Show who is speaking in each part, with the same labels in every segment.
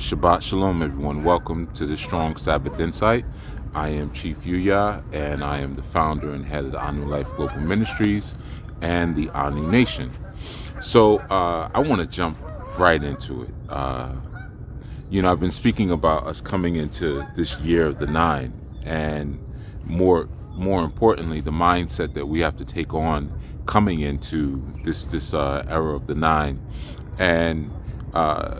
Speaker 1: Shabbat Shalom, everyone. Welcome to the Strong Sabbath Insight. I am Chief Yuya, and I am the founder and head of the ANU Life Global Ministries and the ANU Nation. So I want to jump right into it. I've been speaking about us coming into this year of the nine, and more importantly, the mindset that we have to take on coming into this era of the nine. And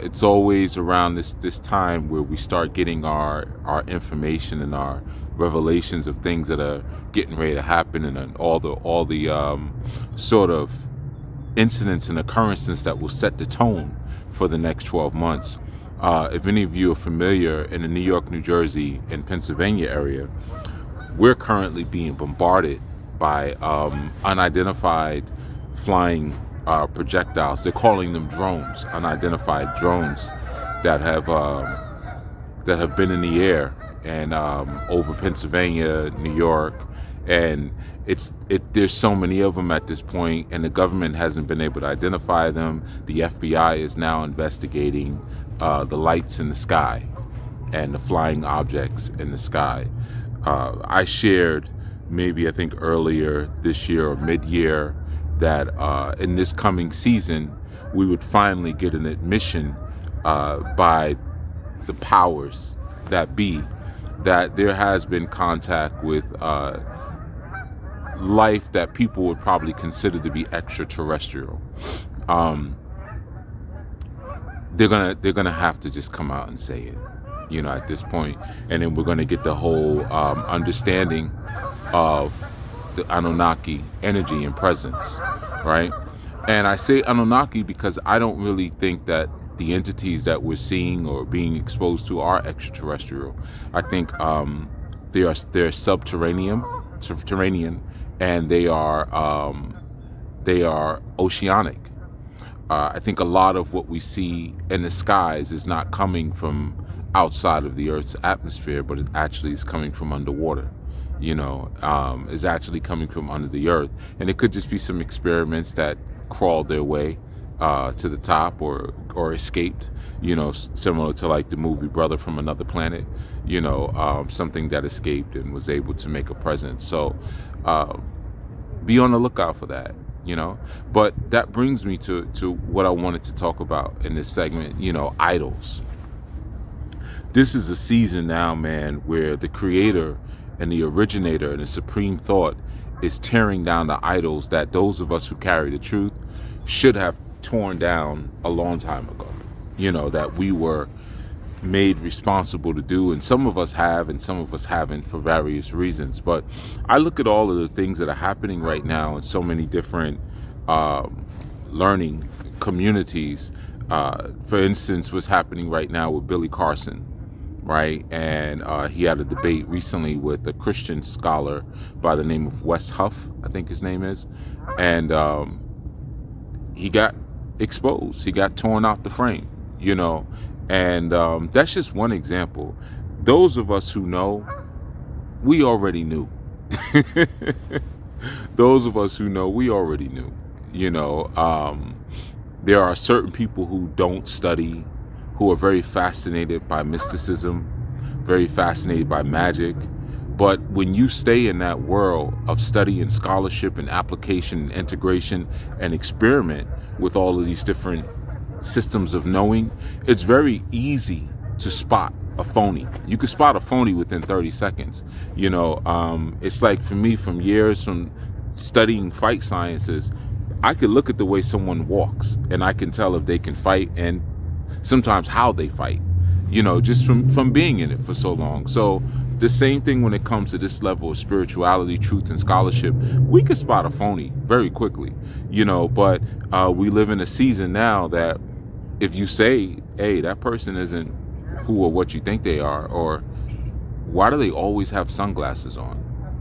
Speaker 1: it's always around this time where we start getting our information and our revelations of things that are getting ready to happen, and all the sort of incidents and occurrences that will set the tone for the next 12 months. If any of you are familiar in the New York, New Jersey, and Pennsylvania area, we're currently being bombarded by unidentified flying projectiles. They're calling them drones, unidentified drones that have been in the air and over Pennsylvania, New York, and there's so many of them at this point, and the government hasn't been able to identify them. The FBI is now investigating the lights in the sky and the flying objects in the sky. I shared I think earlier this year or mid-year that in this coming season we would finally get an admission by the powers that be that there has been contact with life that people would probably consider to be extraterrestrial. They're gonna have to just come out and say it, at this point, and then we're gonna get the whole understanding of the Anunnaki energy and presence, right? And I say Anunnaki because I don't really think that the entities that we're seeing or being exposed to are extraterrestrial. I think they're subterranean, and they are oceanic. I think a lot of what we see in the skies is not coming from outside of the Earth's atmosphere, but it actually is coming from underwater. Is actually coming from under the earth, and it could just be some experiments that crawled their way to the top or escaped, similar to like the movie Brother from Another Planet, something that escaped and was able to make a presence. So be on the lookout for that, but that brings me to what I wanted to talk about in this segment, idols. This is a season now, man, where the creator and the originator and the supreme thought is tearing down the idols that those of us who carry the truth should have torn down a long time ago, that we were made responsible to do, and some of us have and some of us haven't for various reasons. But I look at all of the things that are happening right now in so many different learning communities. For instance, what's happening right now with Billy Carson, right? And he had a debate recently with a Christian scholar by the name of Wes Huff, I think his name is. And he got exposed. He got torn off the frame, And that's just one example. Those of us who know, we already knew. Those of us who know, we already knew. There are certain people who don't study, who are very fascinated by mysticism, very fascinated by magic. But when you stay in that world of study and scholarship and application and integration and experiment with all of these different systems of knowing, it's very easy to spot a phony. You could spot a phony within 30 seconds. It's like for me, from years from studying fight sciences, I could look at the way someone walks and I can tell if they can fight, and sometimes how they fight, just from being in it for so long. So the same thing when it comes to this level of spirituality, truth, and scholarship, we can spot a phony very quickly, but we live in a season now that if you say, hey, that person isn't who or what you think they are, or why do they always have sunglasses on?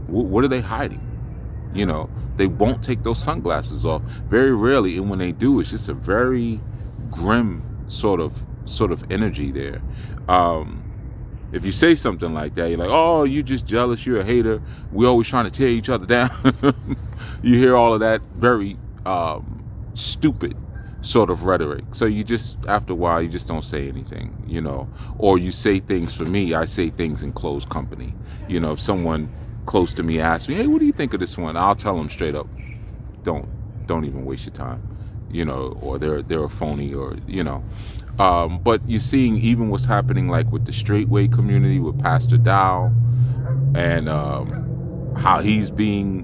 Speaker 1: What are they hiding? They won't take those sunglasses off very rarely, and when they do, it's just a very grim sort of energy there. If you say something like that, you're like, oh, you just jealous, you're a hater, we're always trying to tear each other down. You hear all of that very stupid sort of rhetoric. So you just, after a while, you just don't say anything, or you say things. For me, I say things in closed company. If someone close to me asks me, hey, what do you think of this one? I'll tell them straight up, don't even waste your time, or they're a phony, or, but you're seeing even what's happening like with the straightway community with Pastor Dow, and how he's being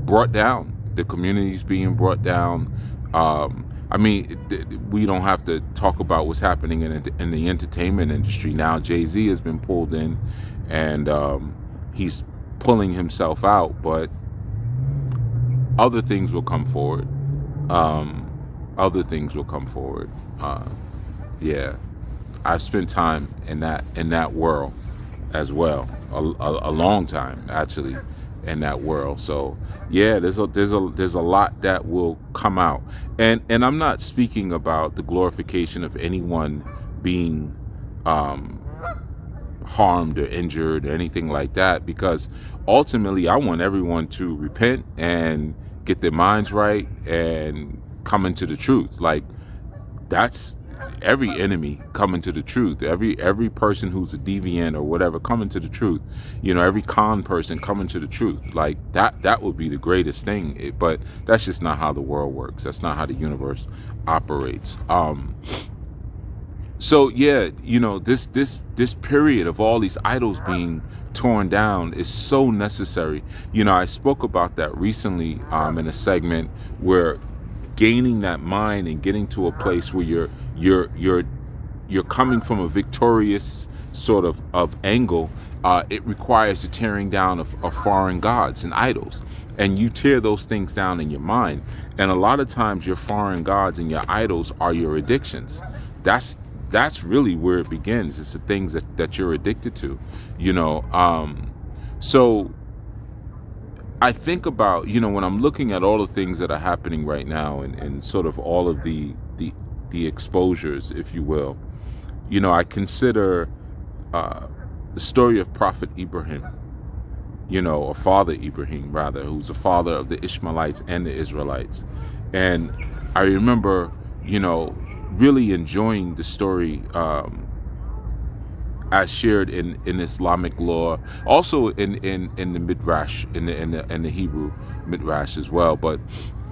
Speaker 1: brought down. The community's being brought down. We don't have to talk about what's happening in the entertainment industry now. Jay-Z has been pulled in, and he's pulling himself out, but other things will come forward. Yeah, I've spent time in that world as well, a long time actually in that world. So yeah, there's a lot that will come out, and I'm not speaking about the glorification of anyone being harmed or injured or anything like that, because ultimately I want everyone to repent and get their minds right and come into the truth. Like, that's every enemy coming to the truth. Every person who's a deviant or whatever coming to the truth. Every con person coming to the truth. Like that would be the greatest thing. But that's just not how the world works. That's not how the universe operates. So yeah, this period of all these idols being torn down is so necessary. I spoke about that recently in a segment where gaining that mind and getting to a place where you're coming from a victorious sort of angle. It requires the tearing down of foreign gods and idols, and you tear those things down in your mind. And a lot of times your foreign gods and your idols are your addictions. That's really where it begins. It's the things that you're addicted to, so I think about, when I'm looking at all the things that are happening right now, and sort of all of the exposures, if you will, I consider the story of Prophet Ibrahim, or Father Ibrahim rather, who's the father of the Ishmaelites and the Israelites. And I remember, really enjoying the story as shared in Islamic law, also in the Midrash, in the Hebrew Midrash as well. But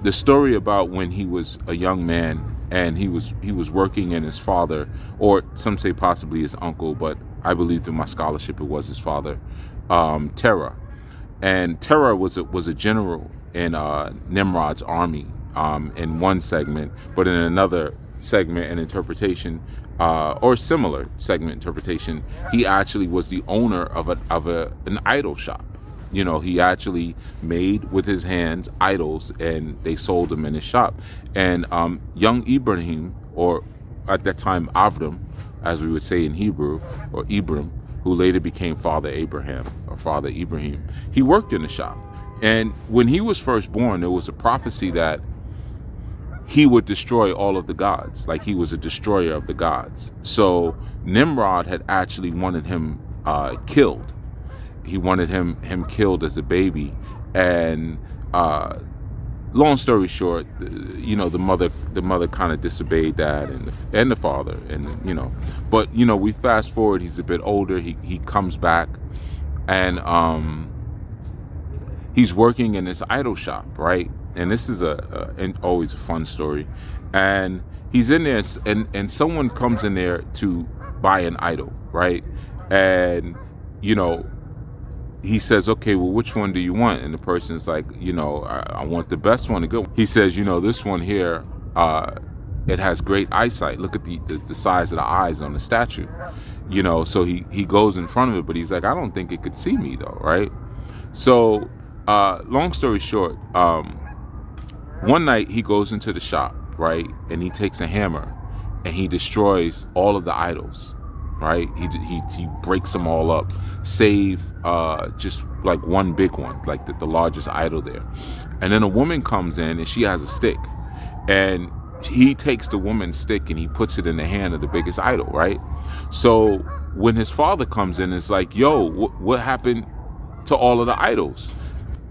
Speaker 1: the story about when he was a young man and he was working in his father, or some say possibly his uncle, but I believe through my scholarship it was his father, Terah. And Terah was a general in Nimrod's army in one segment, but in another segment and interpretation, or similar segment interpretation, he actually was the owner of an idol shop. He actually made with his hands idols, and they sold them in his shop. And young Ibrahim, or at that time Avram, as we would say in Hebrew, or Ibram, who later became Father Abraham or Father Ibrahim, he worked in the shop. And when he was first born, there was a prophecy that he would destroy all of the gods, like he was a destroyer of the gods. So Nimrod had actually wanted him killed. He wanted him killed as a baby. And long story short, the mother kind of disobeyed that, and the father, and but we fast forward. He's a bit older. He comes back, and he's working in this idol shop, right? And this is always a fun story. And he's in there, and someone comes in there to buy an idol, right? And he says, okay, well, which one do you want? And the person's like, I want the best one, the good one. He says, this one here, it has great eyesight. Look at the size of the eyes on the statue. So he goes in front of it, but he's like, I don't think it could see me though, right? So long story short, one night he goes into the shop, right, and he takes a hammer and he destroys all of the idols, right? He breaks them all up, save just like one big one, like the largest idol there. And then a woman comes in and she has a stick, and he takes the woman's stick and he puts it in the hand of the biggest idol, right? So when his father comes in, it's like, yo, what happened to all of the idols?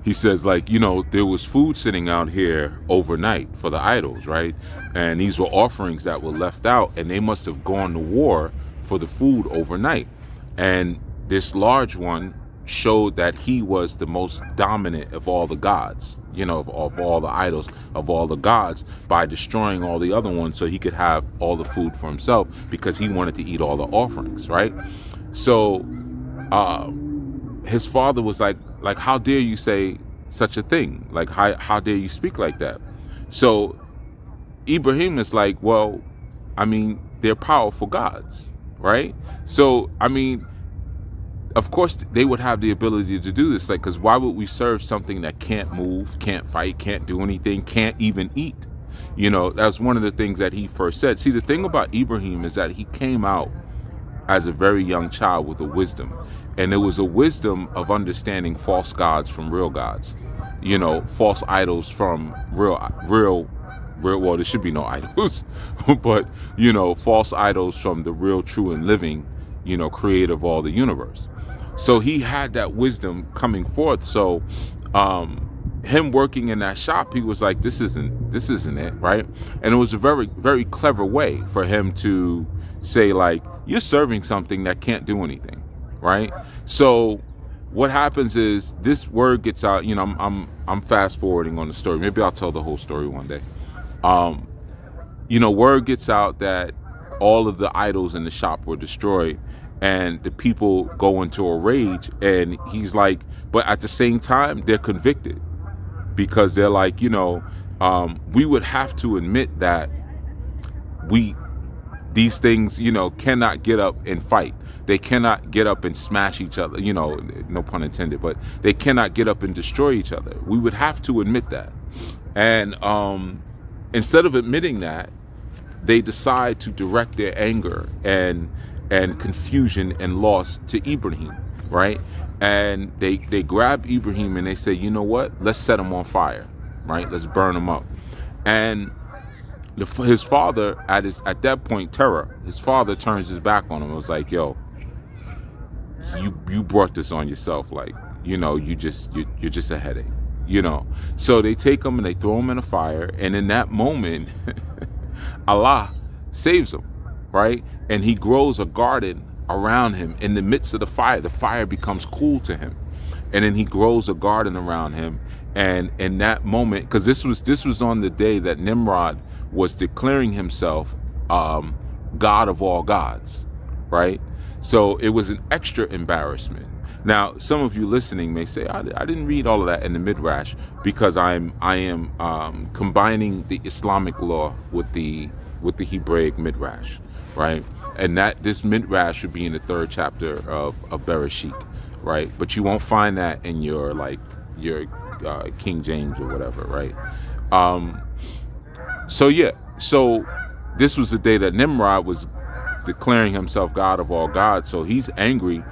Speaker 1: he says, like, you know, there was food sitting out here overnight for the idols, right? And these were offerings that were left out, and they must have gone to war for the food overnight. And this large one showed that he was the most dominant of all the gods, you know, of all the idols, of all the gods, by destroying all the other ones so he could have all the food for himself, because he wanted to eat all the offerings, right? So his father was like, how dare you say such a thing? Like, how dare you speak like that? So Ibrahim is like, well, I mean, they're powerful gods, right? So, I mean, of course they would have the ability to do this, like, because why would we serve something that can't move, can't fight, can't do anything, can't even eat? You know, that's one of the things that he first said. See, the thing about Ibrahim is that he came out as a very young child with a wisdom, and it was a wisdom of understanding false gods from real gods, you know, false idols from real, well, there should be no idols, but, you know, false idols from the real, true, and living, you know, creator of all the universe. So he had that wisdom coming forth. So him working in that shop, he was like, this isn't it, right? And it was a very, very clever way for him to say, like, you're serving something that can't do anything, right? So what happens is this word gets out. You know, I'm fast forwarding on the story. Maybe I'll tell the whole story one day. You know, word gets out that all of the idols in the shop were destroyed, and the people go into a rage. And he's like, but at the same time, they're convicted, because they're like, you know, we would have to admit that these things, you know, cannot get up and fight. They cannot get up and smash each other, you know, no pun intended, but they cannot get up and destroy each other. We would have to admit that. And instead of admitting that, they decide to direct their anger and confusion and loss to Ibrahim, right? And they grab Ibrahim and they say, you know what? Let's set him on fire, right? Let's burn him up. And his father, at that point, Terah, his father turns his back on him and was like, yo, you brought this on yourself. Like, you know, you're just a headache, you know. So they take him and they throw him in a fire. And in that moment, Allah saves him, right? And he grows a garden around him in the midst of the fire. The fire becomes cool to him. And then he grows a garden around him. And in that moment, because this was on the day that Nimrod was declaring himself God of all gods, right? So it was an extra embarrassment. Now, some of you listening may say, I didn't read all of that in the Midrash, because I am combining the Islamic law with the Hebraic Midrash, right? And that this Midrash would be in the 3rd chapter of Bereshit, right? But you won't find that in your King James or whatever, right? So this was the day that Nimrod was declaring himself God of all gods. So he's angry,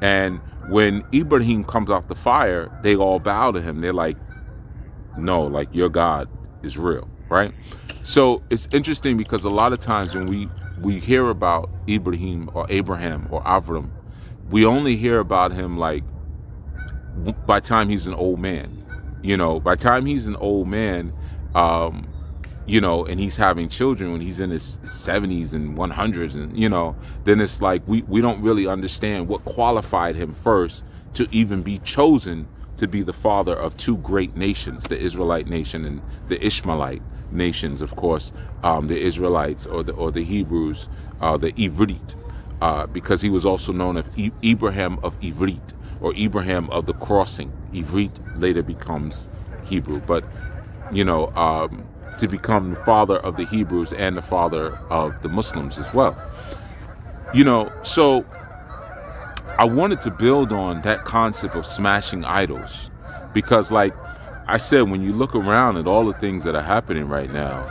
Speaker 1: and when Ibrahim comes out the fire, they all bow to him. They're like, no, like, your God is real, right? So it's interesting, because a lot of times when we hear about Ibrahim or Avram, we only hear about him like by the time he's an old man. You know, by the time he's an old man, you know, and he's having children when he's in his 70s and 100s, and, you know, then it's like we don't really understand what qualified him first to even be chosen to be the father of 2 great nations, the Israelite nation and the Ishmaelite nations, of course, the Israelites or the Hebrews, the Ivrit, because he was also known as Ibrahim of Ivrit, or Ibrahim of the crossing. Ivrit later becomes Hebrew, but, you know, to become the father of the Hebrews and the father of the Muslims as well. You know, so I wanted to build on that concept of smashing idols, because, like I said, when you look around at all the things that are happening right now,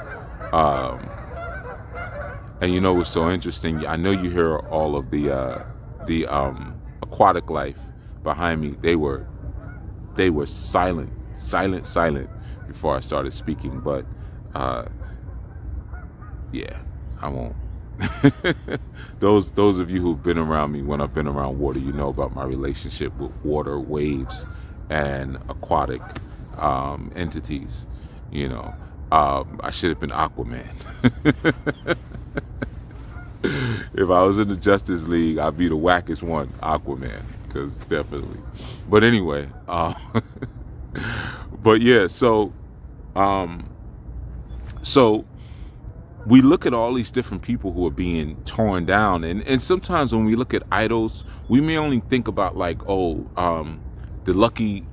Speaker 1: and you know what's so interesting, I know you hear all of the aquatic life behind me. They were silent before I started speaking, but yeah, I won't. Those of you who've been around me when I've been around water, you know about my relationship with water, waves, and aquatic entities. You know, I should have been Aquaman. If I was in the Justice League, I'd be the wackest one, Aquaman, because definitely. But anyway, but yeah, so we look at all these different people who are being torn down, and sometimes when we look at idols, we may only think about like, the lucky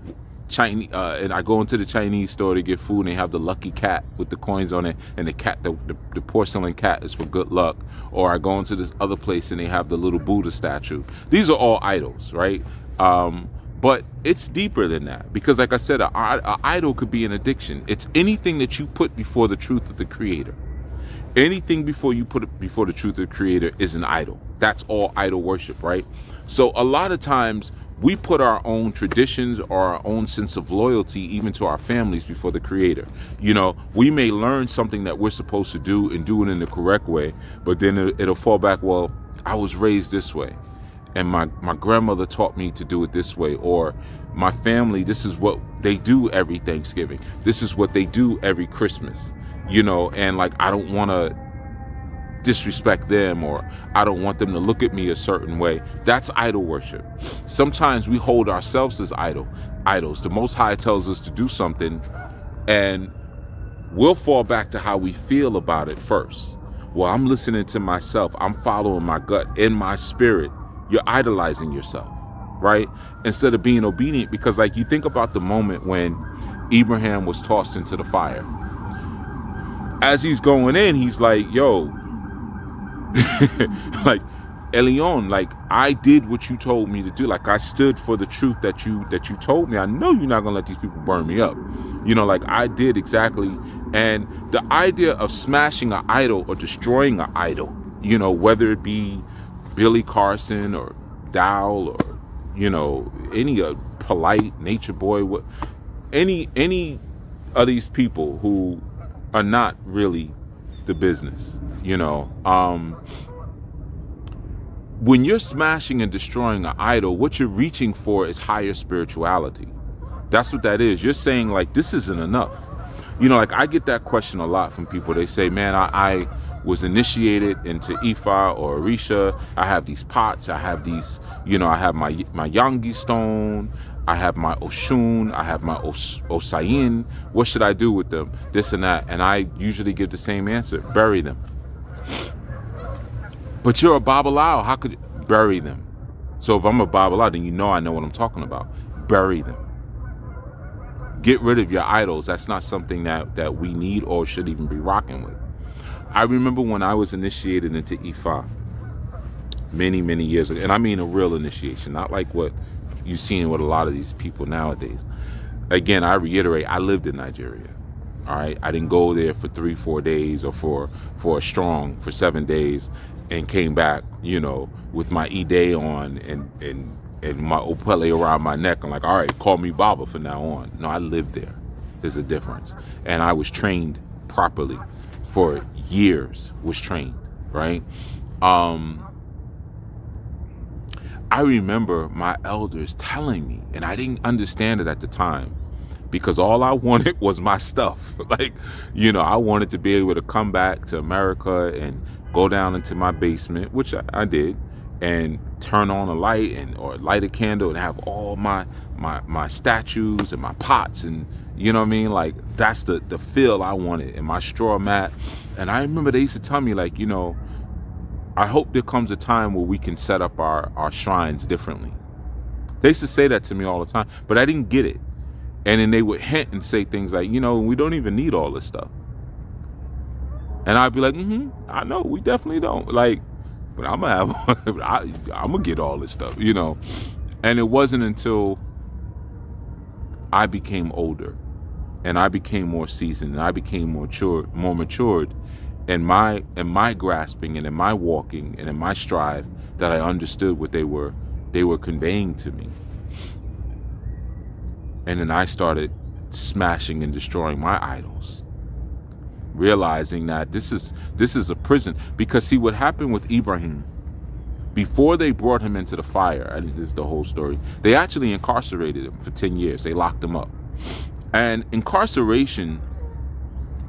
Speaker 1: Chinese, and I go into the Chinese store to get food and they have the lucky cat with the coins on it, and the cat, the porcelain cat is for good luck. Or I go into this other place and they have the little Buddha statue. These are all idols, right? But it's deeper than that, because like I said, an idol could be an addiction. It's anything that you put before the truth of the Creator. Anything before you put it before the truth of the Creator is an idol. That's all idol worship, right? So a lot of times we put our own traditions or our own sense of loyalty even to our families before the Creator. You know, we may learn something that we're supposed to do and do it in the correct way, but then it'll fall back, well, I was raised this way, and my grandmother taught me to do it this way, or my family, this is what they do every Thanksgiving. This is what they do every Christmas. You know, and like, I don't want to disrespect them, or I don't want them to look at me a certain way. That's idol worship. Sometimes we hold ourselves as idols. The Most High tells us to do something, and we'll fall back to how we feel about it first. Well, I'm listening to myself. I'm following my gut in my spirit. You're idolizing yourself, right? Instead of being obedient, because like, you think about the moment when Ibrahim was tossed into the fire. As he's going in, he's like, yo, like, Elion, like, I did what you told me to do. Like, I stood for the truth that you told me. I know you're not gonna let these people burn me up. You know, like, I did exactly. And the idea of smashing an idol or destroying an idol, you know, whether it be Billy Carson or Dow or, you know, any polite nature boy, any of these people who are not really the business, you know. When you're smashing and destroying an idol, what you're reaching for is higher spirituality. That's what that is. You're saying, like, this isn't enough. You know, like, I get that question a lot from people. They say, man, I was initiated into Ifa or Orisha. I have these pots. I have these, you know, I have my Yangi stone. I have my Oshun, I have my Osayin. What should I do with them? This and that. And I usually give the same answer: bury them. But you're a Babalao. How could you bury them? So if I'm a Babalao, then you know I know what I'm talking about. Bury them. Get rid of your idols. That's not something that we need or should even be rocking with. I remember when I was initiated into Ifa many, many years ago. And I mean a real initiation, not like what you've seen with a lot of these people nowadays. Again, I reiterate, I lived in Nigeria. All right, I didn't go there for 3-4 days or for 7 days and came back, you know, with my Ide on and my Opele around my neck. I'm like, all right, call me Baba from now on. No, I lived there. There's a difference. And I was trained properly for years. Was trained, right? I remember my elders telling me, and I didn't understand it at the time, because all I wanted was my stuff. Like, you know, I wanted to be able to come back to America and go down into my basement, which I did, and turn on a light or light a candle and have all my statues and my pots, and you know what I mean? Like, that's the feel I wanted, and my straw mat. And I remember they used to tell me, like, you know, I hope there comes a time where we can set up our shrines differently. They used to say that to me all the time, but I didn't get it. And then they would hint and say things like, you know, we don't even need all this stuff. And I'd be like, I know, we definitely don't. Like, but I'm gonna have, I'm gonna get all this stuff, you know. And it wasn't until I became older, and I became more seasoned, and I became more matured in my grasping and in my walking and in my strive, that I understood what they were conveying to me. And then I started smashing and destroying my idols, realizing that this is a prison. Because see, what happened with Ibrahim before they brought him into the fire, and this is the whole story, they actually incarcerated him for 10 years. They locked him up. And incarceration,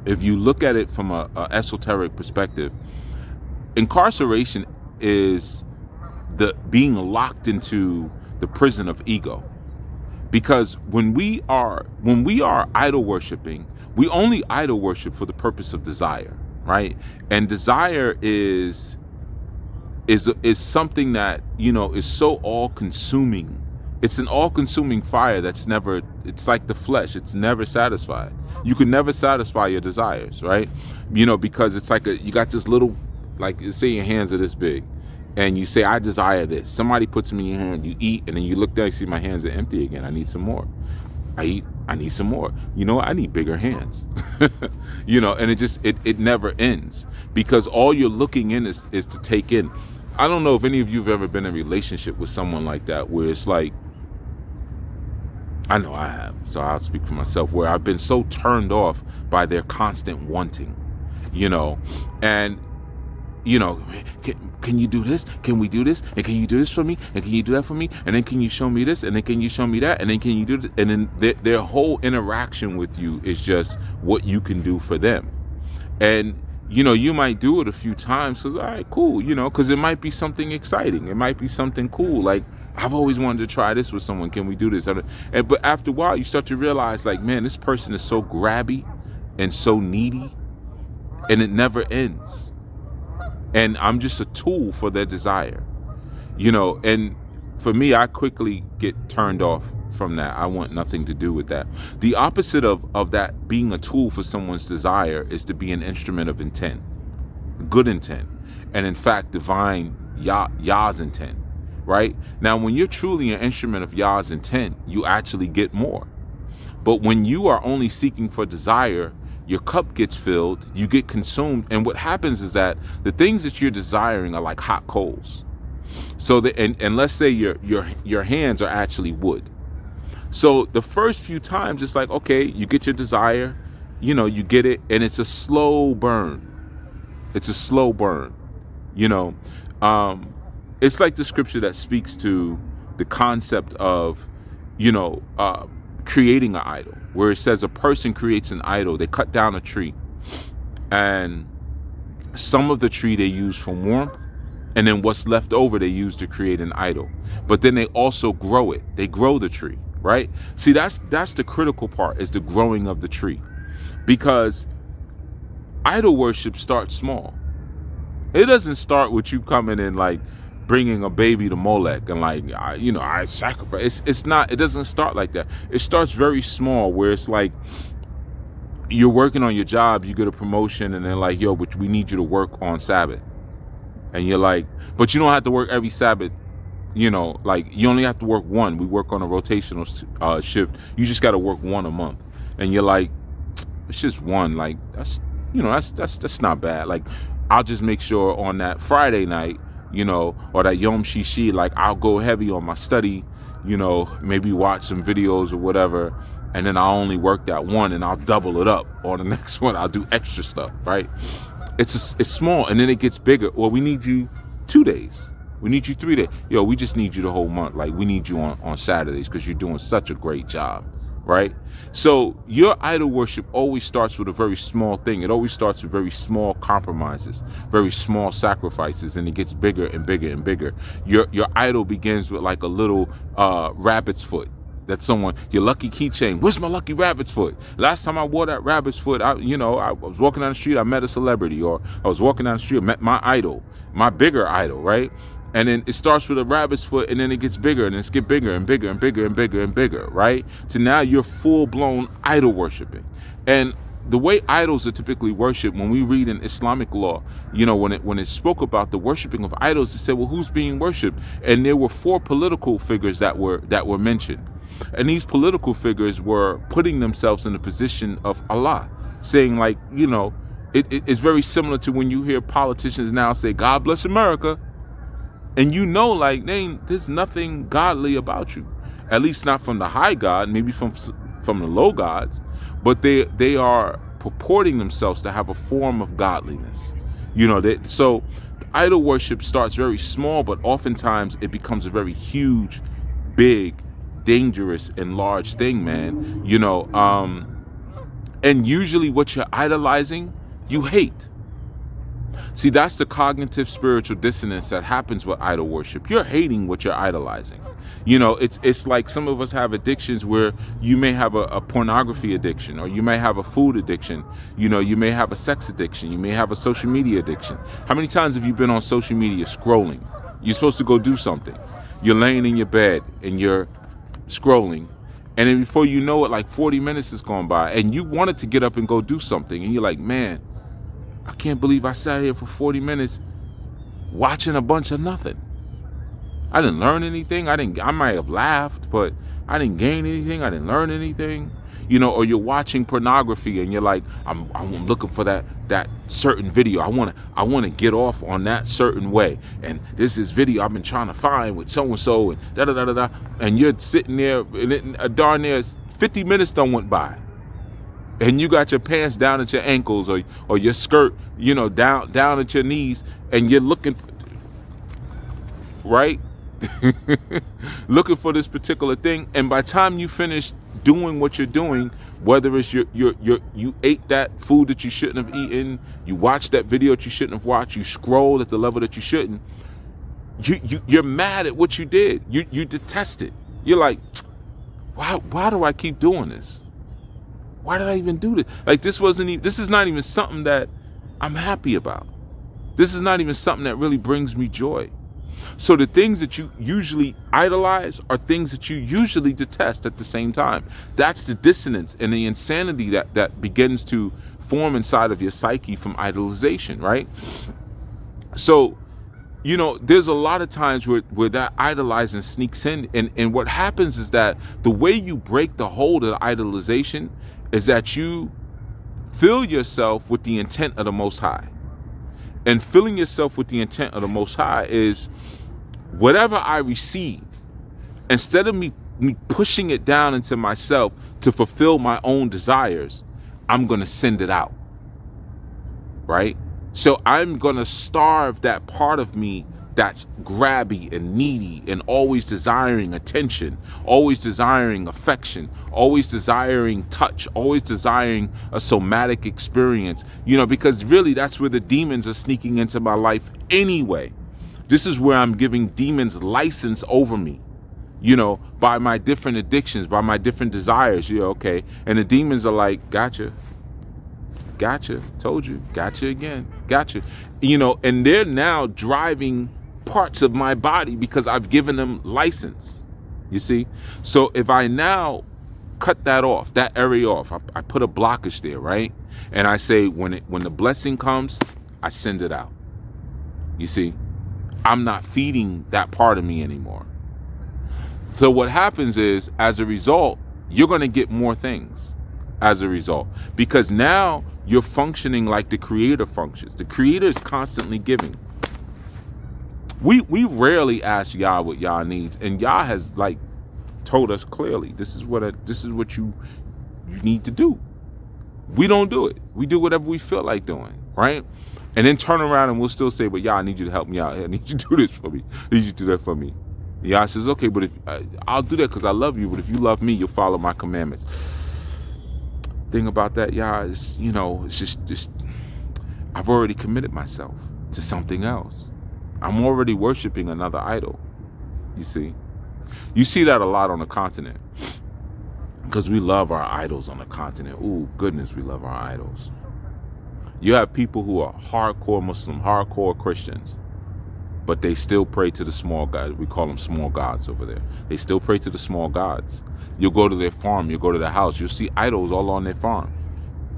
Speaker 1: if you look at it from a esoteric perspective, incarceration is the being locked into the prison of ego. Because when we are idol worshiping, we only idol worship for the purpose of desire, right? And desire is something that, is so all-consuming. It's an all-consuming fire that's never, it's like the flesh, it's never satisfied. You can never satisfy your desires, right? Because it's like you got this little, like, say your hands are this big, and you say, I desire this. Somebody puts them in your hand, you eat, and then you look down, you see my hands are empty again. I need some more. I eat, I need some more. I need bigger hands. And it never ends, because all you're looking in is to take in. I don't know if any of you have ever been in a relationship with someone like that, where it's like, I know I have, so I'll speak for myself, where I've been so turned off by their constant wanting, and can you do this? Can we do this? And can you do this for me? And can you do that for me? And then can you show me this? And then can you show me that? And then can you do this? And then their whole interaction with you is just what you can do for them. And you might do it a few times because, all right, cool, because it might be something exciting. It might be something cool. Like, I've always wanted to try this with someone. Can we do this? But after a while, you start to realize, like, man, this person is so grabby and so needy, and it never ends. And I'm just a tool for their desire, and for me, I quickly get turned off from that. I want nothing to do with that. The opposite of that, being a tool for someone's desire, is to be an instrument of intent, good intent, and in fact, divine Yah's intent, right? Now, when you're truly an instrument of Yah's intent, you actually get more. But when you are only seeking for desire, your cup gets filled, you get consumed, and what happens is that the things that you're desiring are like hot coals. So and let's say your hands are actually wood. So the first few times, it's like, okay, you get your desire, you get it, and it's a slow burn. It's a slow burn. It's like the scripture that speaks to the concept of, creating an idol, where it says a person creates an idol. They cut down a tree, and some of the tree they use for warmth, and then what's left over they use to create an idol. But then they also grow it. They grow the tree, right? See, that's the critical part, is the growing of the tree, because idol worship starts small. It doesn't start with you coming in like bringing a baby to Molech and like, I sacrifice. It's not, it doesn't start like that. It starts very small, where it's like you're working on your job, you get a promotion, and they're like, yo, but we need you to work on Sabbath. And you're like, but you don't have to work every Sabbath. Like, you only have to work one. We work on a rotational shift. You just got to work one a month. And you're like, it's just one. Like, that's not bad. Like, I'll just make sure on that Friday night, or that Yom Shishi, like, I'll go heavy on my study, maybe watch some videos or whatever, and then I'll only work that one, and I'll double it up on the next one. I'll do extra stuff, right? It's small, and then it gets bigger. Well, we need you 2 days. We need you 3 days. Yo, we just need you the whole month. Like, we need you on Saturdays because you're doing such a great job, right? So your idol worship always starts with a very small thing. It always starts with very small compromises, very small sacrifices, and it gets bigger and bigger and bigger. Your idol begins with like a little rabbit's foot. That someone, your lucky keychain, where's my lucky rabbit's foot? Last time I wore that rabbit's foot, I was walking down the street, I met a celebrity, or I was walking down the street, I met my idol, my bigger idol, right? And then it starts with a rabbit's foot, and then it gets bigger, and it's get bigger and bigger and bigger and bigger and bigger, right? So now you're full-blown idol worshiping. And the way idols are typically worshipped, when we read in Islamic law, when it spoke about the worshiping of idols, it said, well, who's being worshipped? And there were 4 political figures that were mentioned. And these political figures were putting themselves in the position of Allah, saying, like, it's very similar to when you hear politicians now say, God bless America. And like, there's nothing godly about you, at least not from the high God, maybe from the low gods, but they are purporting themselves to have a form of godliness. So idol worship starts very small, but oftentimes it becomes a very huge, big, dangerous, and large thing, man. And usually what you're idolizing, you hate. See, that's the cognitive spiritual dissonance that happens with idol worship. You're hating what you're idolizing. It's like some of us have addictions where you may have a pornography addiction, or you may have a food addiction. You may have a sex addiction. You may have a social media addiction. How many times have you been on social media scrolling? You're supposed to go do something. You're laying in your bed and you're scrolling. And then before you know it, like 40 minutes has gone by and you wanted to get up and go do something. And you're like, man, I can't believe I sat here for 40 minutes watching a bunch of nothing. I didn't learn anything. I might have laughed, but I didn't gain anything. I didn't learn anything. Or you're watching pornography and you're like, I'm looking for that certain video. I want to get off on that certain way. And this is video I've been trying to find with so and so and da da da da da. And you're sitting there and darn near 50 minutes done went by. And you got your pants down at your ankles or your skirt, down at your knees, and you're looking, right? Looking for this particular thing. And by the time you finish doing what you're doing, whether it's you ate that food that you shouldn't have eaten, you watched that video that you shouldn't have watched, you scrolled at the level that you shouldn't, you're mad at what you did. You detest it. You're like, why do I keep doing this? Why did I even do this? Like, this is not even something that I'm happy about. This is not even something that really brings me joy. So the things that you usually idolize are things that you usually detest at the same time. That's the dissonance and the insanity that begins to form inside of your psyche from idolization, right? So, there's a lot of times where that idolizing sneaks in. And what happens is that the way you break the hold of the idolization is that you fill yourself with the intent of the Most High. And filling yourself with the intent of the Most High is whatever I receive, instead of me pushing it down into myself to fulfill my own desires, I'm going to send it out, right? So I'm going to starve that part of me that's grabby and needy and always desiring attention, always desiring affection, always desiring touch, always desiring a somatic experience, because really that's where the demons are sneaking into my life anyway. This is where I'm giving demons license over me, by my different addictions, by my different desires, okay. And the demons are like, gotcha, told you, gotcha again, gotcha, and they're now driving parts of my body because I've given them license, you see. So if I now cut that off, that area off, I put a blockage there, right? And I say, when the blessing comes, I send it out. You see, I'm not feeding that part of me anymore. So what happens is, as a result, you're going to get more things as a result, because now you're functioning like the Creator functions. The Creator is constantly giving. We rarely ask Yah what Yah needs, and Yah has told us clearly, this is what you need to do. We don't do it. We do whatever we feel like doing, right? And then turn around and we'll still say, but Yah, I need you to help me out. I need you to do this for me. I need you to do that for me. Yah says, okay, but if I'll do that because I love you, but if you love me, you'll follow my commandments. Thing about that, Yah, is, it's just I've already committed myself to something else. I'm already worshiping another idol. You see that a lot on the continent, because we love our idols on the continent. Ooh, goodness, we love our idols. You have people who are hardcore Muslim, hardcore Christians, but they still pray to the small gods. We call them small gods over there. They still pray to the small gods. You'll go to their farm, you'll go to their house, you'll see idols all on their farm,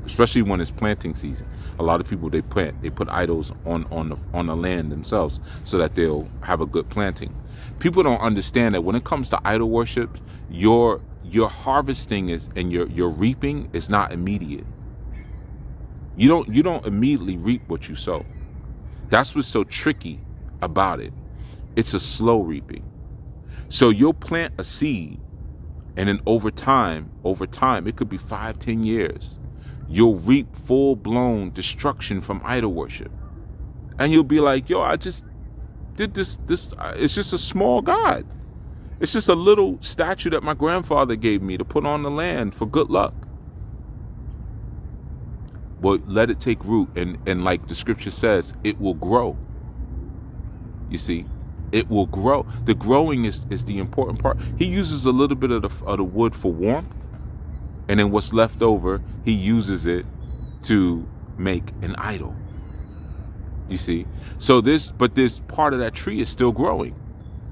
Speaker 1: especially when it's planting season. A lot of people, they put idols on the land themselves so that they'll have a good planting. People don't understand that when it comes to idol worship, your harvesting and your reaping is not immediate. You don't immediately reap what you sow. That's what's so tricky about it. It's a slow reaping. So you'll plant a seed, and then over time, it could be 5-10 years, you'll reap full-blown destruction from idol worship. And you'll be like, yo, I just did this. It's just a small God. It's just a little statue that my grandfather gave me to put on the land for good luck. But let it take root, and like the scripture says, it will grow. You see, it will grow. The growing is the important part. He uses a little bit of the wood for warmth, and then what's left over, he uses it to make an idol. You see, so this part of that tree is still growing.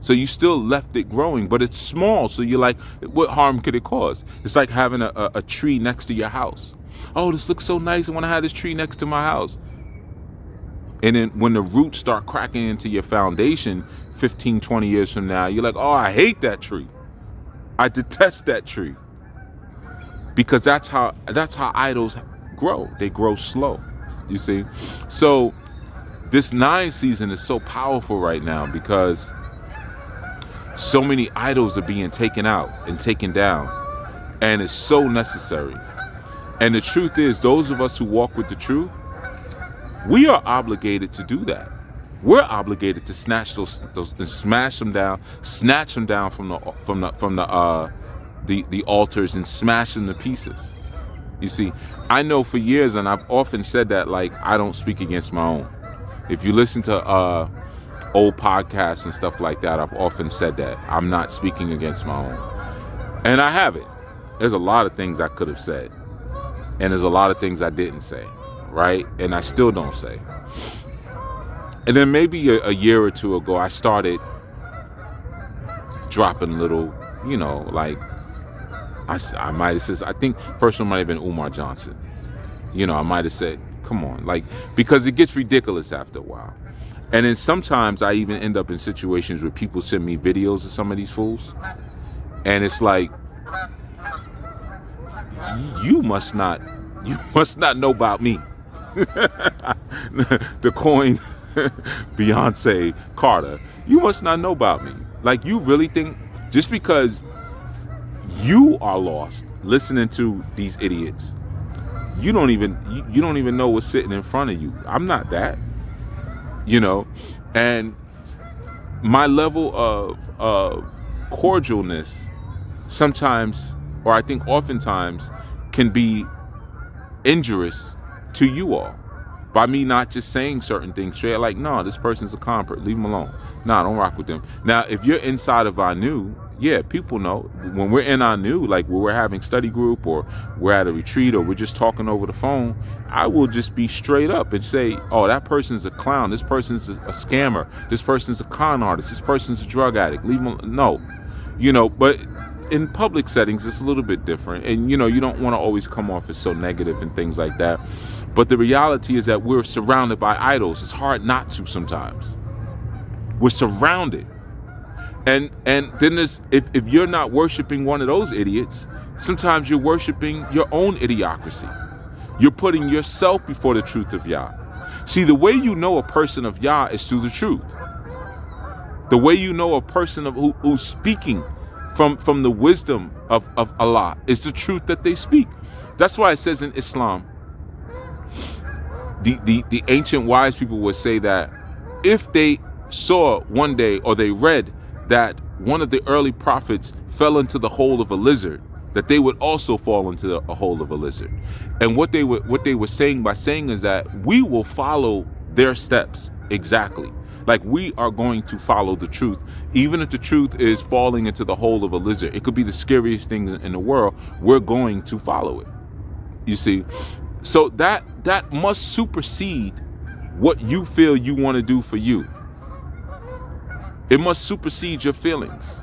Speaker 1: So you still left it growing, but it's small. So you're like, what harm could it cause? It's like having a tree next to your house. Oh, this looks so nice. I want to have this tree next to my house. And then when the roots start cracking into your foundation 15, 20 years from now, you're like, oh, I hate that tree. I detest that tree. Because that's how idols grow. They grow slow. You see? So this 9 season is so powerful right now because so many idols are being taken out and taken down. And it's so necessary. And the truth is, those of us who walk with the truth, we are obligated to do that. We're obligated to snatch those and smash them down, snatch them down from the altars and smash them to pieces. You see, I know for years, and I've often said that, like, I don't speak against my own. If you listen to old podcasts and stuff like that, I've often said that I'm not speaking against my own, and I haven't. There's a lot of things I could have said, and there's a lot of things I didn't say, right? And I still don't say. And then maybe a year or two ago, I started dropping little, like I might have said, I think first one might have been Umar Johnson. I might have said, come on, like, because it gets ridiculous after a while. And then sometimes I even end up in situations where people send me videos of some of these fools. And it's like, you must not know about me. The coin Beyonce Carter, you must not know about me. Like, you really think just because you are lost listening to these idiots, you don't even know what's sitting in front of you. I'm not that, and my level of cordialness sometimes, or I think oftentimes, can be injurious to you all by me not just saying certain things straight, like, no, this person's a convert, leave them alone. Nah, don't rock with them. Now, if you're inside of ANU, yeah, people know. When we're in ANU, like when we're having study group or we're at a retreat or we're just talking over the phone, I will just be straight up and say, oh, that person's a clown, this person's a scammer, this person's a con artist, this person's a drug addict, leave them alone. No, but in public settings, it's a little bit different. And, you don't want to always come off as so negative and things like that. But the reality is that we're surrounded by idols. It's hard not to sometimes. We're surrounded. And then there's, if you're not worshiping one of those idiots, sometimes you're worshiping your own idiocracy. You're putting yourself before the truth of Yah. See, the way you know a person of Yah is through the truth. The way you know a person who's speaking from the wisdom of Allah is the truth that they speak. That's why it says in Islam, the ancient wise people would say that if they saw one day, or they read that one of the early prophets fell into the hole of a lizard, that they would also fall into a hole of a lizard. And what they were saying by saying is that we will follow their steps exactly. Like, we are going to follow the truth, even if the truth is falling into the hole of a lizard. It could be the scariest thing in the world. We're going to follow it. You see? So that must supersede what you feel you want to do for you. It must supersede your feelings.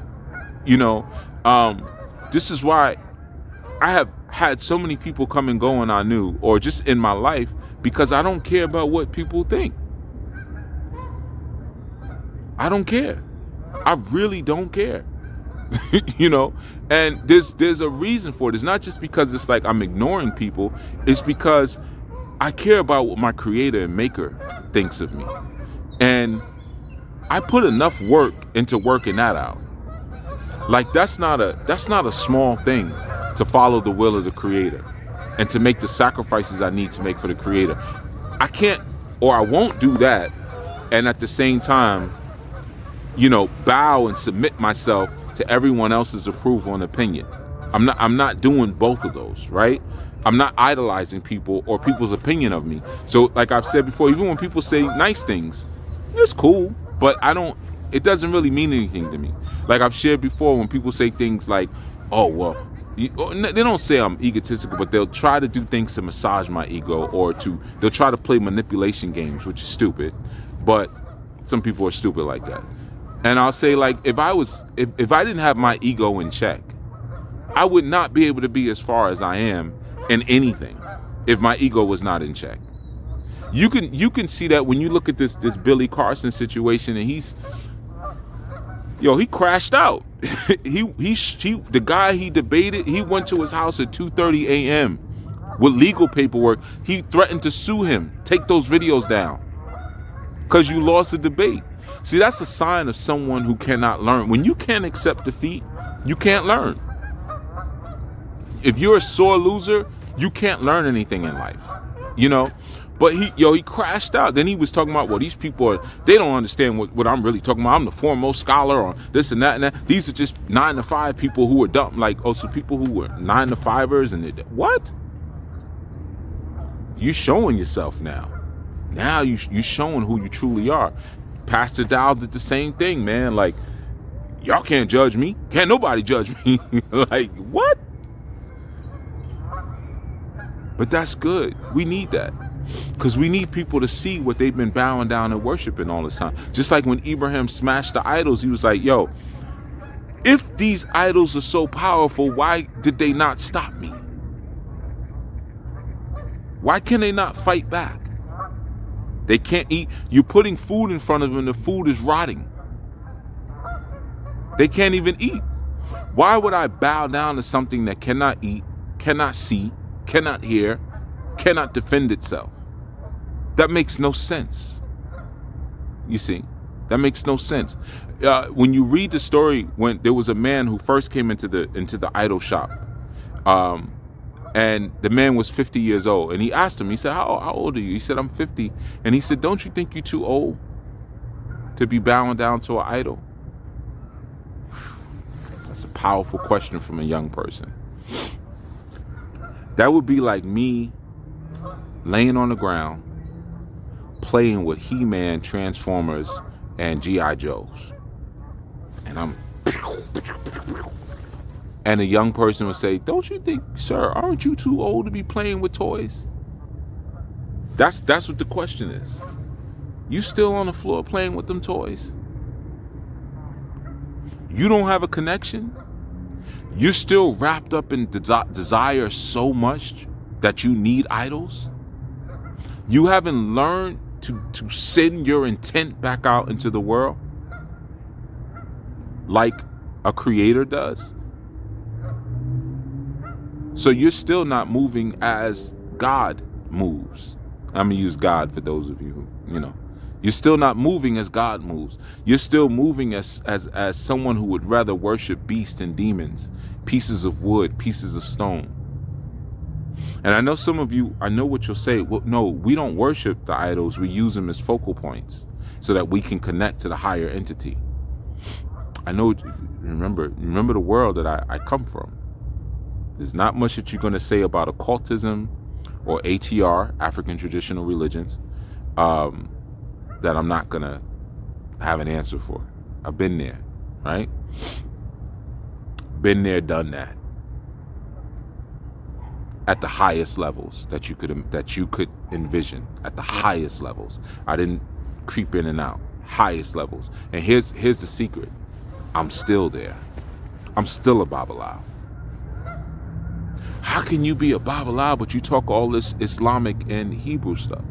Speaker 1: This is why I have had so many people come and go in ANU, or just in my life, because I don't care about what people think. I don't care. I really don't care. And there's a reason for it. It's not just because it's like I'm ignoring people. It's because I care about what my creator and maker thinks of me. And I put enough work into working that out. Like, that's not a small thing to follow the will of the creator and to make the sacrifices I need to make for the creator. I can't, or I won't do that and at the same time, bow and submit myself to everyone else's approval and opinion. I'm not doing both of those, right? I'm not idolizing people or people's opinion of me. So like I've said before, even when people say nice things, it's cool, but it doesn't really mean anything to me. Like I've shared before, when people say things like, oh, well, they don't say I'm egotistical, but they'll try to do things to massage my ego, or they'll try to play manipulation games, which is stupid. But some people are stupid like that. And I'll say, like, if I didn't have my ego in check, I would not be able to be as far as I am in anything if my ego was not in check. You can see that when you look at this Billy Carson situation, and he crashed out. The guy he debated, he went to his house at 2:30 a.m. with legal paperwork. He threatened to sue him, take those videos down, because you lost the debate. See, that's a sign of someone who cannot learn. When you can't accept defeat, you can't learn. If you're a sore loser, you can't learn anything in life, But he crashed out. Then he was talking about, well, these people they don't understand what I'm really talking about. I'm the foremost scholar on this and that and that. These are just 9-to-5 people who are dumb. Like, so people who were 9-to-5ers and what? You're showing yourself now. Now you're showing who you truly are. Pastor Dow did the same thing, man. Like, y'all can't judge me. Can't nobody judge me. Like, what? But that's good. We need that. Because we need people to see what they've been bowing down and worshiping all this time. Just like when Ibrahim smashed the idols, he was like, yo, if these idols are so powerful, why did they not stop me? Why can they not fight back? They can't eat. You're putting food in front of them, the food is rotting. They can't even eat. Why would I bow down to something that cannot eat, cannot see, cannot hear, cannot defend itself? That makes no sense. You see, that makes no sense. When you read the story, when there was a man who first came into the idol shop, and the man was 50 years old, and he asked him, he said, how old are you? He said, I'm 50. And he said, don't you think you're too old to be bowing down to an idol? That's a powerful question from a young person. That would be like me laying on the ground playing with He-Man, Transformers, and G.I. Joes. And a young person would say, don't you think, sir, aren't you too old to be playing with toys? That's what the question is. You still on the floor playing with them toys? You don't have a connection? You're still wrapped up in desire so much that you need idols? You haven't learned to send your intent back out into the world like a creator does? So you're still not moving as God moves. I'm going to use God for those of you who, you're still not moving as God moves. You're still moving as someone who would rather worship beasts and demons, pieces of wood, pieces of stone. And I know some of you, I know what you'll say. Well, no, we don't worship the idols. We use them as focal points so that we can connect to the higher entity. I know, remember the world that I come from. There's not much that you're going to say about occultism or ATR, African traditional religions, that I'm not going to have an answer for. I've been there, right? Been there, done that. At the highest levels that you could envision, at the highest levels. I didn't creep in and out. Highest levels. And here's the secret. I'm still there. I'm still a Babylon. How can you be a Babylon but you talk all this Islamic and Hebrew stuff?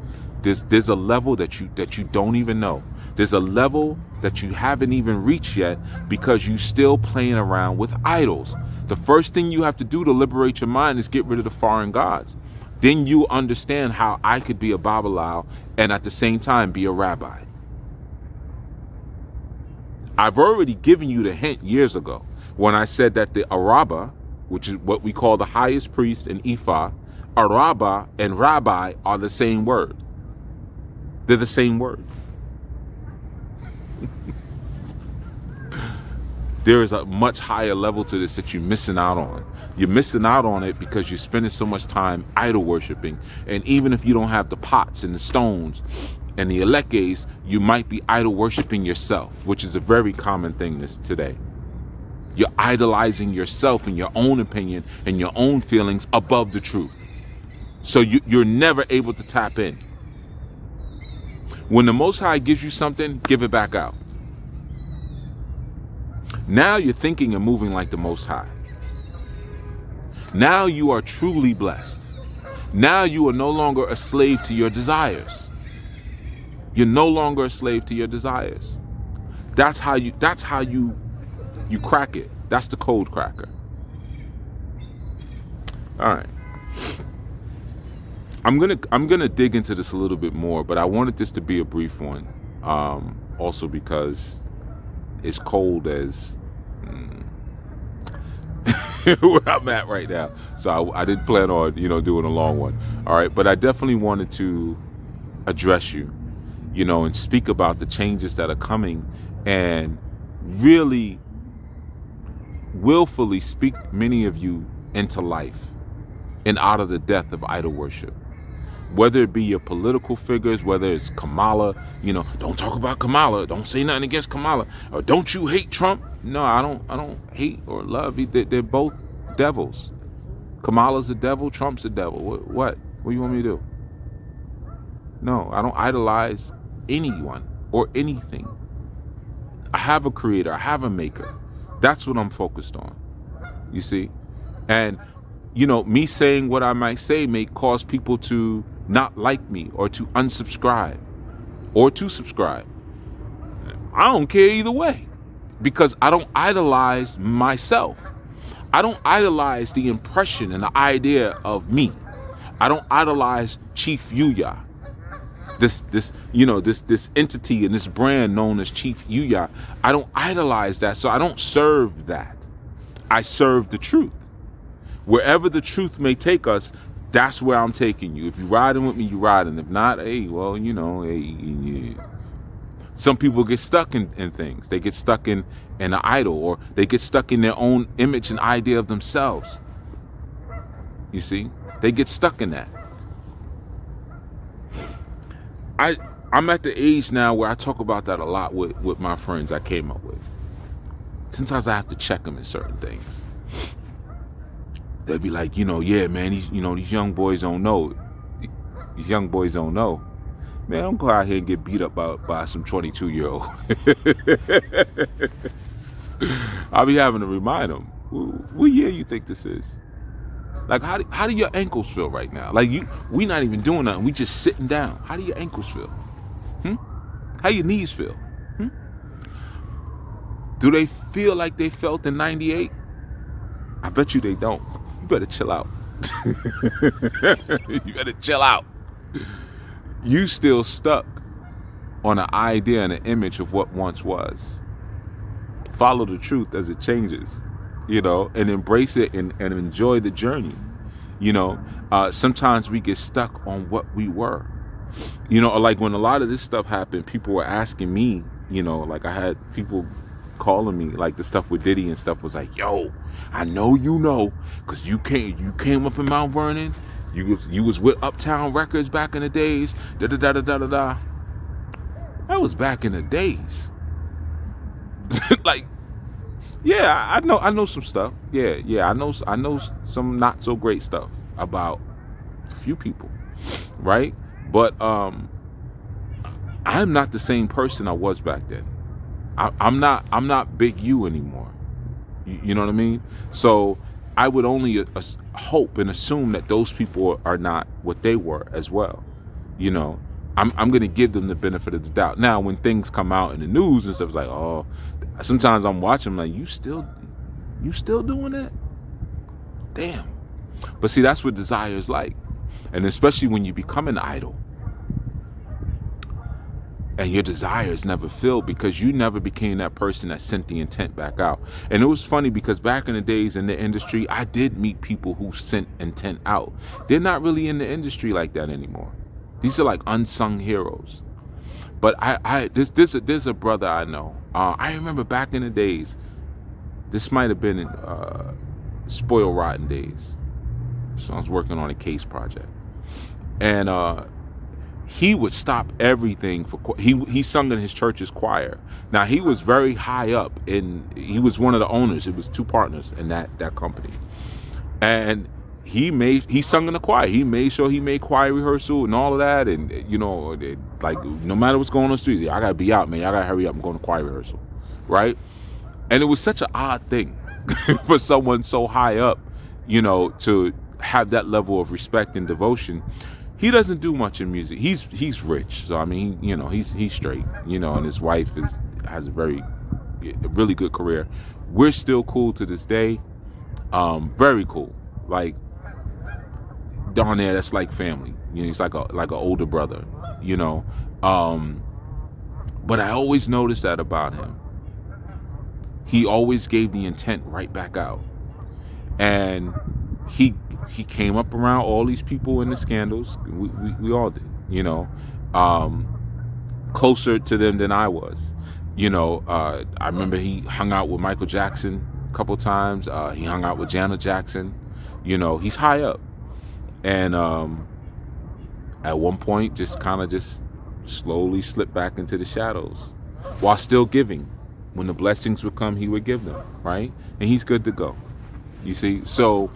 Speaker 1: There's a level that you don't even know. There's a level that you haven't even reached yet because you still playing around with idols. The first thing you have to do to liberate your mind is get rid of the foreign gods. Then you understand how I could be a Babylon and at the same time be a rabbi. I've already given you the hint years ago when I said that the Araba, which is what we call the highest priest in Ifa, Araba and rabbi are the same word. They're the same word. There is a much higher level to this that you're missing out on. You're missing out on it because you're spending so much time idol worshiping. And even if you don't have the pots and the stones and the elekes, you might be idol worshiping yourself, which is a very common thing today. You're idolizing yourself and your own opinion and your own feelings above the truth. So you're never able to tap in. When the Most High gives you something, give it back out. Now you're thinking and moving like the Most High. Now you are truly blessed. Now you are no longer a slave to your desires. You're no longer a slave to your desires. That's how you crack it. That's the code cracker. All right. I'm gonna dig into this a little bit more, but I wanted this to be a brief one. Also because it's cold as where I'm at right now. So I didn't plan on, doing a long one. All right, but I definitely wanted to address you, and speak about the changes that are coming and really willfully speak many of you into life and out of the death of idol worship. Whether it be your political figures, whether it's Kamala, don't talk about Kamala, don't say nothing against Kamala, or don't you hate Trump? No, I don't hate or love. They're both devils. Kamala's a devil, Trump's a devil. What do you want me to do? No, I don't idolize anyone or anything. I have a creator, I have a maker. That's what I'm focused on. You see? And me saying what I might say may cause people to not like me or to unsubscribe or to subscribe. I don't care either way because I don't idolize myself. I don't idolize the impression and the idea of me. I don't idolize Chief Yuya. This entity and this brand known as Chief Yuya. I don't idolize that, so I don't serve that. I serve the truth. Wherever the truth may take us, that's where I'm taking you. If you're riding with me, you're riding. If not, Some people get stuck in things. They get stuck in an idol, or they get stuck in their own image and idea of themselves. You see? They get stuck in that. I'm at the age now where I talk about that a lot with my friends I came up with. Sometimes I have to check them in certain things. They'd be like, yeah, man, these young boys don't know. These young boys don't know. Man, don't go out here and get beat up by some 22-year-old. I'll be having to remind them, what year you think this is? Like, how do your ankles feel right now? Like, we not even doing nothing. We just sitting down. How do your ankles feel? How your knees feel? Do they feel like they felt in 98? I bet you they don't. You better chill out. You better chill out. You still stuck on an idea and an image of what once was. Follow the truth as it changes, and embrace it and enjoy the journey. Sometimes we get stuck on what we were. Like when a lot of this stuff happened, people were asking me, like I had people calling me, like the stuff with Diddy and stuff was like, yo, I know because you came up in Mount Vernon, you was with Uptown Records back in the days, da-da-da-da-da-da. That was back in the days. Like, yeah, I know some stuff. Yeah, I know some not so great stuff about a few people, right? But I'm not the same person I was back then. I'm not Big U anymore. You know what I mean? So I would only hope and assume that those people are not what they were as well. I'm going to give them the benefit of the doubt. Now, when things come out in the news and stuff, it's like, oh, sometimes I'm watching like, you still doing that? Damn. But see, that's what desire is like. And especially when you become an idol and your desires never filled because you never became that person that sent the intent back out. And it was funny because back in the days in the industry, I did meet people who sent intent out. They're not really in the industry like that anymore. These are like unsung heroes. But there's a brother I know. I remember back in the days. This might have been in Spoil Rotten days. So I was working on a case project, and he would stop everything for. He sung in his church's choir. Now he was very high up, he was one of the owners. It was two partners in that company, and he sung in the choir. He made sure he made choir rehearsal and all of that, and like no matter what's going on in the street, I gotta be out, man. Y'all gotta hurry up. I'm going to choir rehearsal, right? And it was such an odd thing for someone so high up, to have that level of respect and devotion. He doesn't do much in music. He's rich, so I mean, he's straight, and his wife has a really good career. We're still cool to this day, very cool. Like down there, that's like family. He's like an older brother, But I always noticed that about him. He always gave the intent right back out, and he came up around all these people in the scandals. We all did, closer to them than I was. I remember he hung out with Michael Jackson a couple times. He hung out with Janet Jackson. He's high up, and at one point just slowly slipped back into the shadows while still giving. When the blessings would come, he would give them, right? And he's good to go. You see? So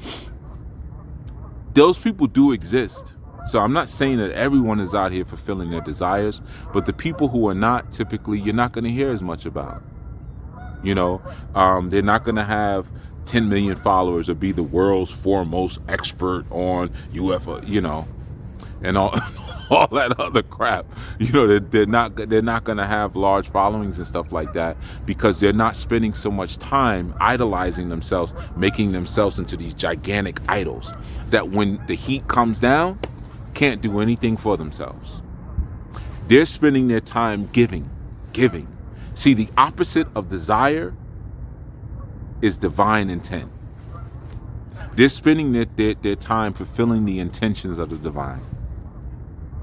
Speaker 1: those people do exist. So I'm not saying that everyone is out here fulfilling their desires, but the people who are not, typically, you're not going to hear as much about. They're not going to have 10 million followers or be the world's foremost expert on UFO, and all that other crap. They're not going to have large followings and stuff like that, because they're not spending so much time idolizing themselves, making themselves into these gigantic idols that when the heat comes down, can't do anything for themselves. They're spending their time giving. See, the opposite of desire is divine intent. They're spending their time fulfilling the intentions of the divine.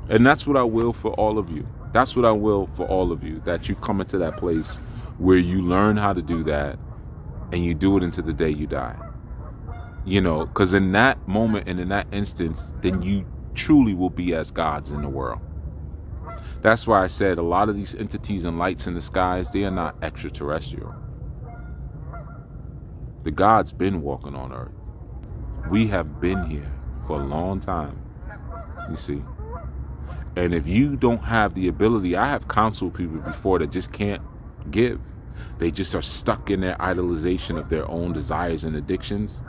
Speaker 1: And that's what I will for all of you. That's what I will for all of you, that you come into that place where you learn how to do that, and you do it into the day you die. Because in that moment and in that instance, then you truly will be as gods in the world. That's why I said a lot of these entities and lights in the skies, they are not extraterrestrial. The gods been walking on earth. We have been here for a long time, you see. And if you don't have the ability, I have counseled people before that just can't give. They just are stuck in their idolization of their own desires and addictions.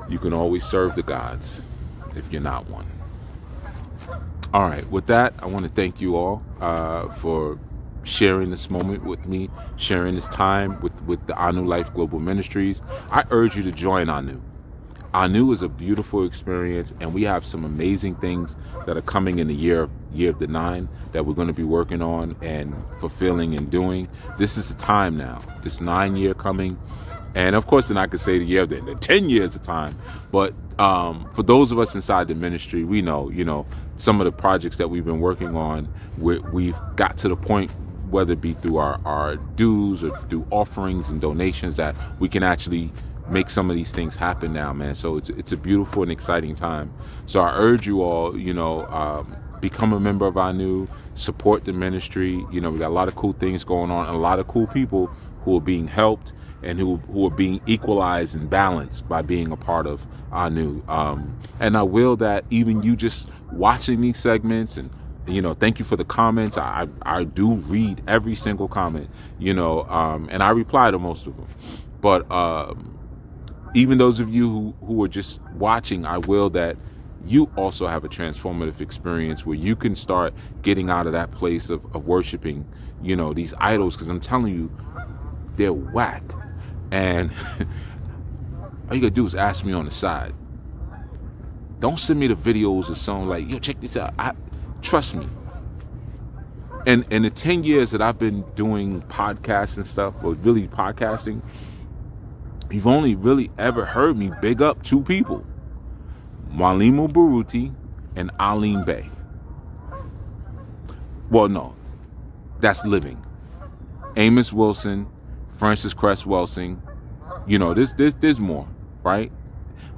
Speaker 1: You can always serve the gods if you're not one. All right, with that, I want to thank you all for sharing this moment with me, sharing this time with the ANU Life Global Ministries. I urge you to join ANU. ANU is a beautiful experience, and we have some amazing things that are coming in the year of the 9 that we're going to be working on and fulfilling and doing. This is the time now, this 9 year coming. And of course, then I could say the 10 years of time. But for those of us inside the ministry, we know, some of the projects that we've been working on, we've got to the point, whether it be through our dues or through offerings and donations, that we can actually make some of these things happen now, man. So it's a beautiful and exciting time. So I urge you all, become a member of ANU, support the ministry. We got a lot of cool things going on, and a lot of cool people who are being helped and who are being equalized and balanced by being a part of ANU. And I will that even you just watching these segments, and thank you for the comments. I do read every single comment, and I reply to most of them. But even those of you who are just watching, I will that you also have a transformative experience where you can start getting out of that place of worshiping, these idols, because I'm telling you, they're whack. And all you gotta do is ask me on the side. Don't send me the videos of something like, yo, check this out. Trust me. And in the 10 years that I've been doing podcasts and stuff, or really podcasting, you've only really ever heard me big up 2 people, Mwalimu Baruti and Alim Bey. Well, no, that's living. Amos Wilson, Francis Cress Welsing. You know, there's more, right?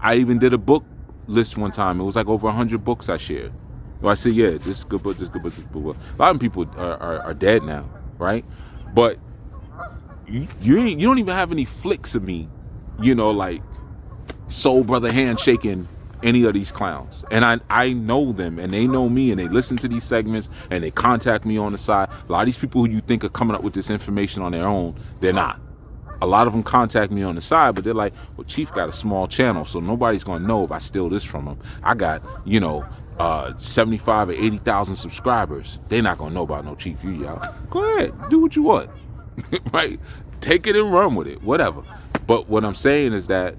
Speaker 1: I even did a book list one time. It was like over 100 books I shared. Well, I said, yeah, this is a good book, this is a good book, this is a good book. A lot of people are dead now, right? But you don't even have any flicks of me, you know, like soul brother handshaking any of these clowns. And I know them, and they know me, and they listen to these segments, and they contact me on the side. A lot of these people who you think are coming up with this information on their own, they're not. A lot of them contact me on the side, but they're like, well, Chief got a small channel, so nobody's going to know if I steal this from him. I got, 75 or 80,000 subscribers. They're not going to know about no Chief y'all. Go ahead, do what you want, right? Take it and run with it, whatever. But what I'm saying is that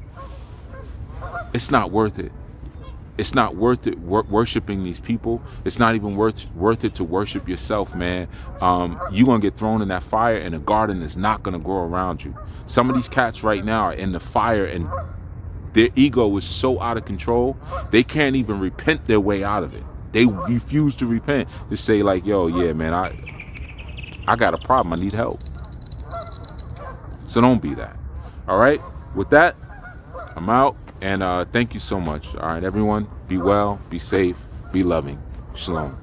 Speaker 1: it's not worth it. It's not worth it worshiping these people. It's not even worth it to worship yourself, man. You're going to get thrown in that fire, and the garden is not going to grow around you. Some of these cats right now are in the fire, and their ego is so out of control, they can't even repent their way out of it. They refuse to repent. They say like, yo, yeah, man, I got a problem. I need help. So don't be that. All right? With that, I'm out. And thank you so much. All right, everyone, be well, be safe, be loving. Shalom.